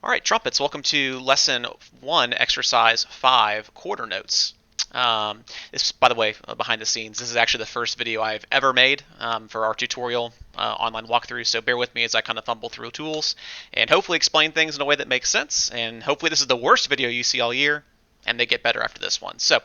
All right, trumpets, welcome to lesson 1, exercise 5, quarter notes. This, by the way, behind the scenes, this is actually the first video I've ever made for our tutorial online walkthrough, so bear with me as I kind of fumble through tools and hopefully explain things in a way that makes sense, and hopefully this is the worst video you see all year, and they get better after this one. So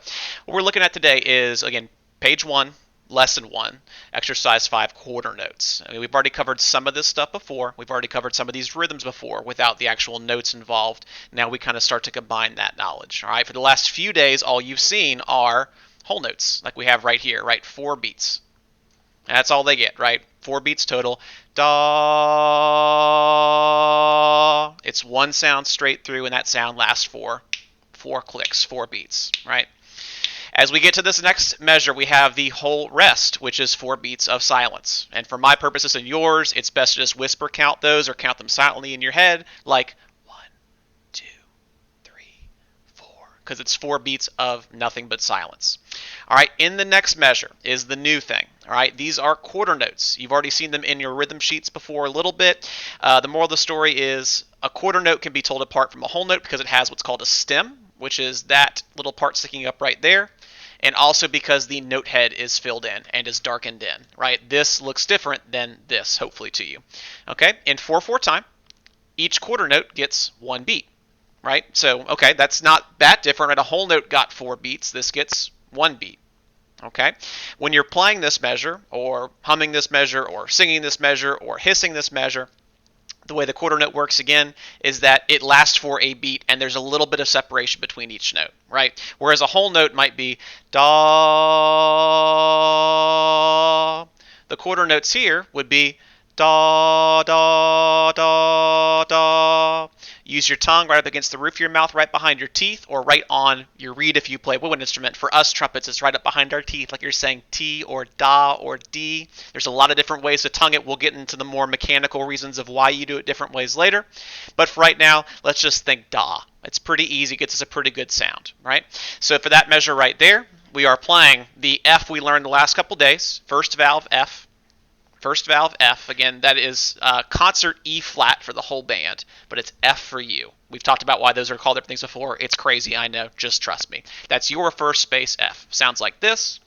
what we're looking at today is, again, page 1, lesson 1, exercise 5, quarter notes. I mean, we've already covered some of this stuff before. We've already covered some of these rhythms before without the actual notes involved. Now we kind of start to combine that knowledge. All right, for the last few days, all you've seen are whole notes, like we have right here, right? 4 beats. That's all they get, right? 4 beats total. Da. It's one sound straight through, and that sound lasts for 4 clicks, 4 beats, right? As we get to this next measure, we have the whole rest, which is 4 beats of silence. And for my purposes and yours, it's best to just whisper count those or count them silently in your head, like 1, 2, 3, 4, because it's 4 beats of nothing but silence. All right, in the next measure is the new thing. All right, these are quarter notes. You've already seen them in your rhythm sheets before a little bit. The moral of the story is a quarter note can be told apart from a whole note because it has what's called a stem, which is that little part sticking up right there. And also because the note head is filled in and is darkened in, right? This looks different than this, hopefully, to you. Okay, in 4/4 time, each quarter note gets 1 beat, right? So, okay, that's not that different, right? A whole note got 4 beats. This gets 1 beat, okay? When you're playing this measure, or humming this measure, or singing this measure, or hissing this measure, the way the quarter note works again is that it lasts for a beat and there's a little bit of separation between each note, right? Whereas a whole note might be da. The quarter notes here would be da, da, da, da. Use your tongue right up against the roof of your mouth, right behind your teeth, or right on your reed if you play woodwind instrument. For us trumpets, it's right up behind our teeth, like you're saying T or da or D. There's a lot of different ways to tongue it. We'll get into the more mechanical reasons of why you do it different ways later. But for right now, let's just think da. It's pretty easy, gets us a pretty good sound, right? So for that measure right there, we are playing the F we learned the last couple days, first valve F. First valve F, again, that is concert E flat for the whole band, but it's F for you. We've talked about why those are called different things before. It's crazy, I know, just trust me. That's your first space F. Sounds like this.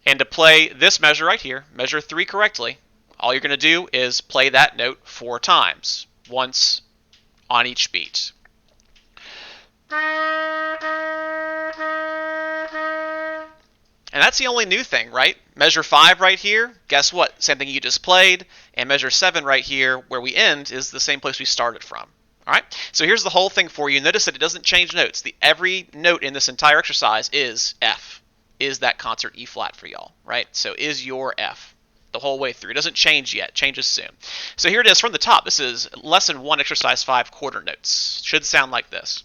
And to play this measure right here, measure 3 correctly, all you're going to do is play that note 4 times, once on each beat. And that's the only new thing, right? Measure 5 right here, guess what? Same thing you just played. And measure 7 right here, where we end, is the same place we started from. All right? So here's the whole thing for you. Notice that it doesn't change notes. Every note in this entire exercise is F. Is that concert E flat for y'all, right? So is your F the whole way through. It doesn't change yet. Changes soon. So here it is from the top. This is lesson 1, exercise 5, quarter notes. Should sound like this.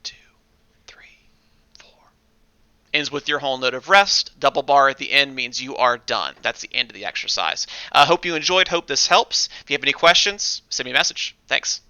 2, 3, 4. Ends with your whole note of rest. Double bar at the end means you are done. That's the end of the exercise. Hope you enjoyed. Hope this helps. If you have any questions, send me a message. Thanks.